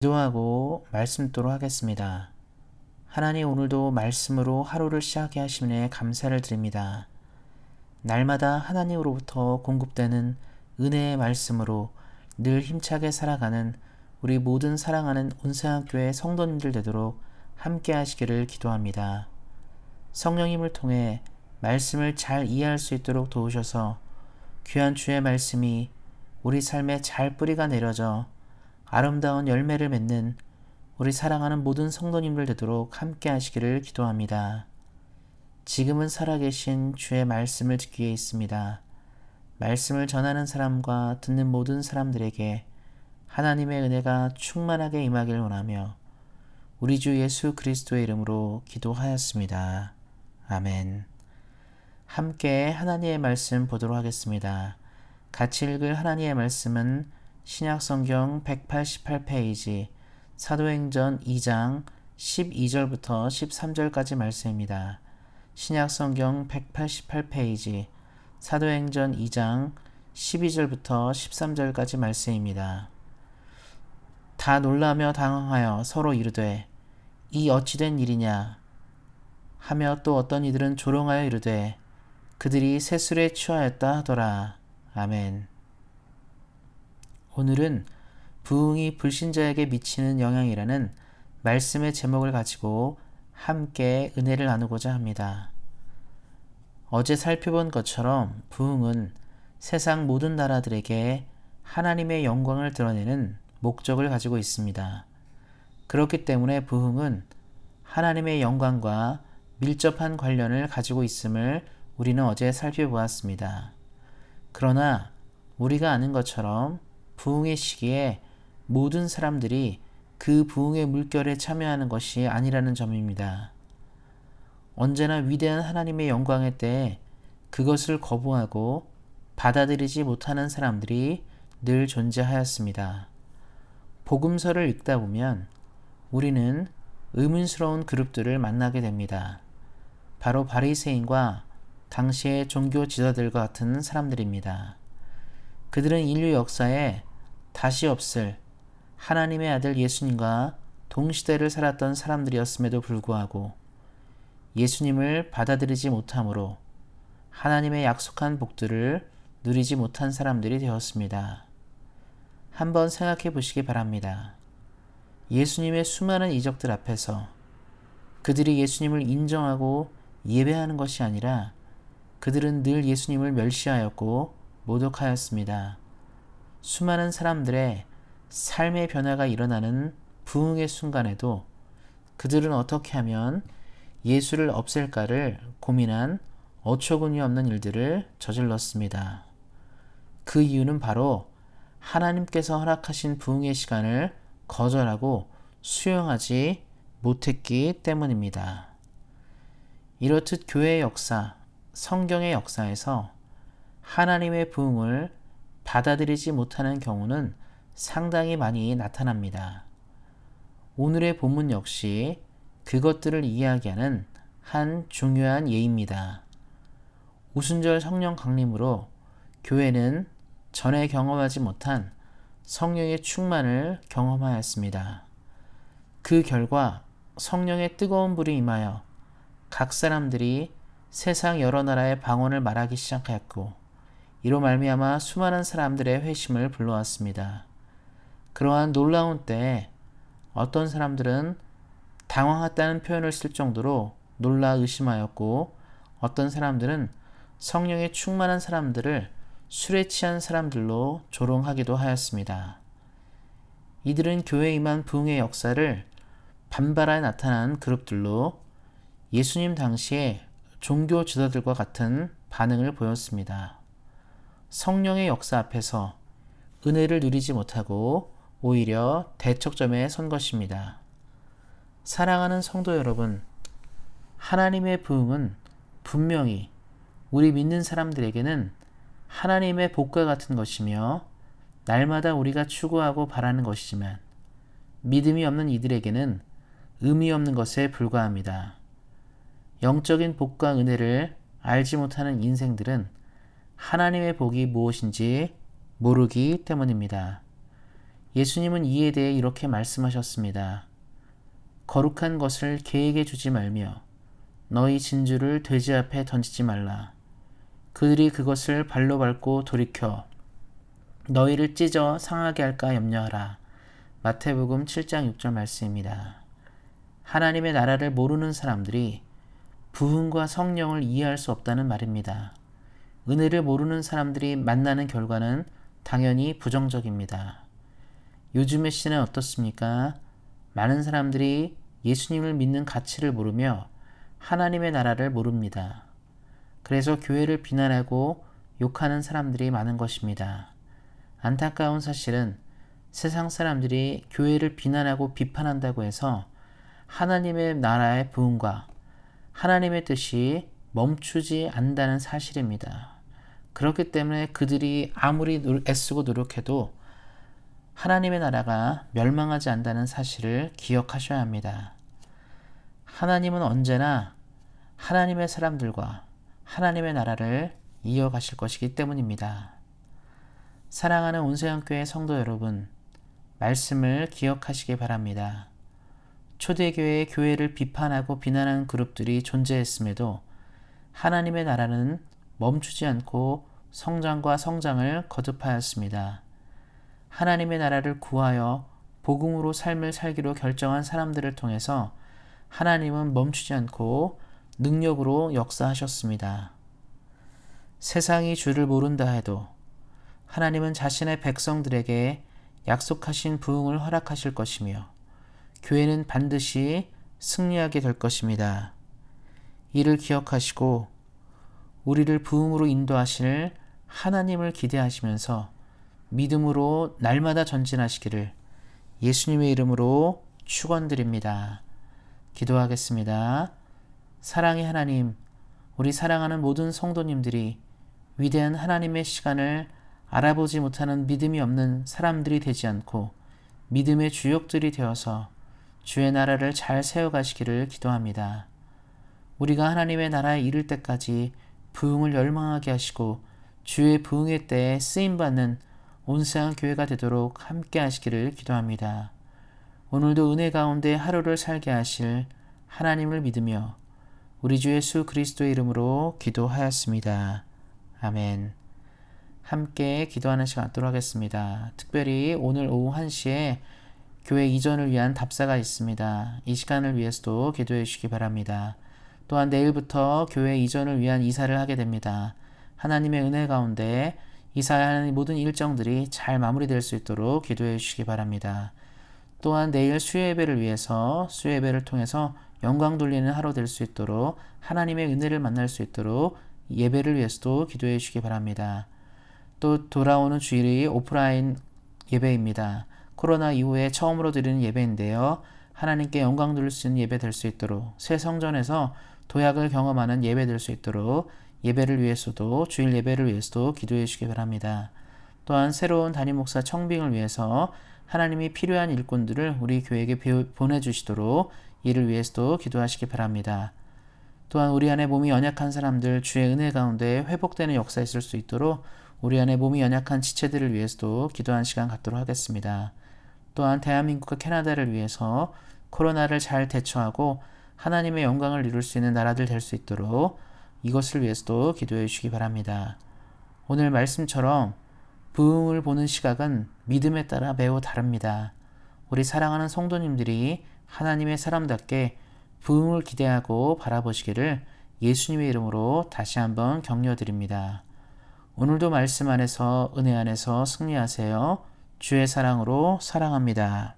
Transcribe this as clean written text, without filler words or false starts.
기도하고 말씀 듣도록 하겠습니다. 하나님, 오늘도 말씀으로 하루를 시작하게 하심에 감사를 드립니다. 날마다 하나님으로부터 공급되는 은혜의 말씀으로 늘 힘차게 살아가는 우리 모든 사랑하는 온상학교의 성도님들 되도록 함께 하시기를 기도합니다. 성령님을 통해 말씀을 잘 이해할 수 있도록 도우셔서 귀한 주의 말씀이 우리 삶에 잘 뿌리가 내려져 아름다운 열매를 맺는 우리 사랑하는 모든 성도님들 되도록 함께 하시기를 기도합니다. 지금은 살아계신 주의 말씀을 듣기 위해 있습니다. 말씀을 전하는 사람과 듣는 모든 사람들에게 하나님의 은혜가 충만하게 임하길 원하며 우리 주 예수 그리스도의 이름으로 기도하였습니다. 아멘. 함께 하나님의 말씀 보도록 하겠습니다. 같이 읽을 하나님의 말씀은 신약성경 188페이지 사도행전 2장 12절부터 13절까지 말씀입니다. 신약성경 188페이지 사도행전 2장 12절부터 13절까지 말씀입니다. 다 놀라며 당황하여 서로 이르되 이 어찌된 일이냐 하며 또 어떤 이들은 조롱하여 이르되 그들이 세술에 취하였다 하더라. 아멘. 오늘은 부흥이 불신자에게 미치는 영향이라는 말씀의 제목을 가지고 함께 은혜를 나누고자 합니다. 어제 살펴본 것처럼 부흥은 세상 모든 나라들에게 하나님의 영광을 드러내는 목적을 가지고 있습니다. 그렇기 때문에 부흥은 하나님의 영광과 밀접한 관련을 가지고 있음을 우리는 어제 살펴보았습니다. 그러나 우리가 아는 것처럼 부흥의 시기에 모든 사람들이 그 부흥의 물결에 참여하는 것이 아니라는 점입니다. 언제나 위대한 하나님의 영광의 때에 그것을 거부하고 받아들이지 못하는 사람들이 늘 존재하였습니다. 복음서를 읽다 보면 우리는 의문스러운 그룹들을 만나게 됩니다. 바로 바리새인과 당시의 종교 지도자들과 같은 사람들입니다. 그들은 인류 역사에 다시 없을 하나님의 아들 예수님과 동시대를 살았던 사람들이었음에도 불구하고 예수님을 받아들이지 못함으로 하나님의 약속한 복들을 누리지 못한 사람들이 되었습니다. 한번 생각해 보시기 바랍니다. 예수님의 수많은 이적들 앞에서 그들이 예수님을 인정하고 예배하는 것이 아니라 그들은 늘 예수님을 멸시하였고 모독하였습니다. 수많은 사람들의 삶의 변화가 일어나는 부흥의 순간에도 그들은 어떻게 하면 예수를 없앨까를 고민한 어처구니 없는 일들을 저질렀습니다. 그 이유는 바로 하나님께서 허락하신 부흥의 시간을 거절하고 수용하지 못했기 때문입니다. 이렇듯 교회의 역사, 성경의 역사에서 하나님의 부흥을 받아들이지 못하는 경우는 상당히 많이 나타납니다. 오늘의 본문 역시 그것들을 이야기하는 한 중요한 예입니다. 오순절 성령 강림으로 교회는 전에 경험하지 못한 성령의 충만을 경험하였습니다. 그 결과 성령의 뜨거운 불이 임하여 각 사람들이 세상 여러 나라의 방언을 말하기 시작하였고 이로 말미암아 수많은 사람들의 회심을 불러왔습니다. 그러한 놀라운 때에 어떤 사람들은 당황했다는 표현을 쓸 정도로 놀라 의심하였고 어떤 사람들은 성령의 충만한 사람들을 술에 취한 사람들로 조롱하기도 하였습니다. 이들은 교회에 임한 부흥의 역사를 반발하여 나타난 그룹들로 예수님 당시에 종교 지도자들과 같은 반응을 보였습니다. 성령의 역사 앞에서 은혜를 누리지 못하고 오히려 대척점에 선 것입니다. 사랑하는 성도 여러분, 하나님의 부흥은 분명히 우리 믿는 사람들에게는 하나님의 복과 같은 것이며 날마다 우리가 추구하고 바라는 것이지만 믿음이 없는 이들에게는 의미 없는 것에 불과합니다. 영적인 복과 은혜를 알지 못하는 인생들은 하나님의 복이 무엇인지 모르기 때문입니다. 예수님은 이에 대해 이렇게 말씀하셨습니다. 거룩한 것을 개에게 주지 말며 너희 진주를 돼지 앞에 던지지 말라. 그들이 그것을 발로 밟고 돌이켜 너희를 찢어 상하게 할까 염려하라. 마태복음 7장 6절 말씀입니다. 하나님의 나라를 모르는 사람들이 부흥과 성령을 이해할 수 없다는 말입니다. 은혜를 모르는 사람들이 만나는 결과는 당연히 부정적입니다. 요즘의 시대는 어떻습니까? 많은 사람들이 예수님을 믿는 가치를 모르며 하나님의 나라를 모릅니다. 그래서 교회를 비난하고 욕하는 사람들이 많은 것입니다. 안타까운 사실은 세상 사람들이 교회를 비난하고 비판한다고 해서 하나님의 나라의 부흥과 하나님의 뜻이 멈추지 않는다는 사실입니다. 그렇기 때문에 그들이 아무리 애쓰고 노력해도 하나님의 나라가 멸망하지 않는다는 사실을 기억하셔야 합니다. 하나님은 언제나 하나님의 사람들과 하나님의 나라를 이어가실 것이기 때문입니다. 사랑하는 온세영교회 성도 여러분, 말씀을 기억하시기 바랍니다. 초대교회의 교회를 비판하고 비난하는 그룹들이 존재했음에도 하나님의 나라는 멈추지 않고 성장과 성장을 거듭하였습니다. 하나님의 나라를 구하여 복음으로 삶을 살기로 결정한 사람들을 통해서 하나님은 멈추지 않고 능력으로 역사하셨습니다. 세상이 주를 모른다 해도 하나님은 자신의 백성들에게 약속하신 부흥을 허락하실 것이며 교회는 반드시 승리하게 될 것입니다. 이를 기억하시고 우리를 부흥으로 인도하실 하나님을 기대하시면서 믿음으로 날마다 전진하시기를 예수님의 이름으로 축원드립니다. 기도하겠습니다. 사랑의 하나님, 우리 사랑하는 모든 성도님들이 위대한 하나님의 시간을 알아보지 못하는 믿음이 없는 사람들이 되지 않고 믿음의 주역들이 되어서 주의 나라를 잘 세워가시기를 기도합니다. 우리가 하나님의 나라에 이를 때까지 부흥을 열망하게 하시고 주의 부흥의 때에 쓰임받는 온세한 교회가 되도록 함께 하시기를 기도합니다. 오늘도 은혜 가운데 하루를 살게 하실 하나님을 믿으며 우리 주 예수 그리스도의 이름으로 기도하였습니다. 아멘. 함께 기도하는 시간 갖도록 하겠습니다. 특별히 오늘 오후 1시에 교회 이전을 위한 답사가 있습니다. 이 시간을 위해서도 기도해 주시기 바랍니다. 또한 내일부터 교회 이전을 위한 이사를 하게 됩니다. 하나님의 은혜 가운데 이사하는 모든 일정들이 잘 마무리될 수 있도록 기도해 주시기 바랍니다. 또한 내일 수요예배를 위해서 수요예배를 통해서 영광 돌리는 하루 될 수 있도록 하나님의 은혜를 만날 수 있도록 예배를 위해서도 기도해 주시기 바랍니다. 또 돌아오는 주일이 오프라인 예배입니다. 코로나 이후에 처음으로 드리는 예배인데요. 하나님께 영광 돌릴 수 있는 예배 될 수 있도록 새 성전에서 도약을 경험하는 예배 될 수 있도록 예배를 위해서도 주일 예배를 위해서도 기도해 주시기 바랍니다. 또한 새로운 담임 목사 청빙을 위해서 하나님이 필요한 일꾼들을 우리 교회에게 보내주시도록 이를 위해서도 기도하시기 바랍니다. 또한 우리 안에 몸이 연약한 사람들 주의 은혜 가운데 회복되는 역사 있을 수 있도록 우리 안에 몸이 연약한 지체들을 위해서도 기도하는 시간 갖도록 하겠습니다. 또한 대한민국과 캐나다를 위해서 코로나를 잘 대처하고 하나님의 영광을 이룰 수 있는 나라들 될 수 있도록 이것을 위해서도 기도해 주시기 바랍니다. 오늘 말씀처럼 부흥을 보는 시각은 믿음에 따라 매우 다릅니다. 우리 사랑하는 성도님들이 하나님의 사람답게 부흥을 기대하고 바라보시기를 예수님의 이름으로 다시 한번 격려드립니다. 오늘도 말씀 안에서 은혜 안에서 승리하세요. 주의 사랑으로 사랑합니다.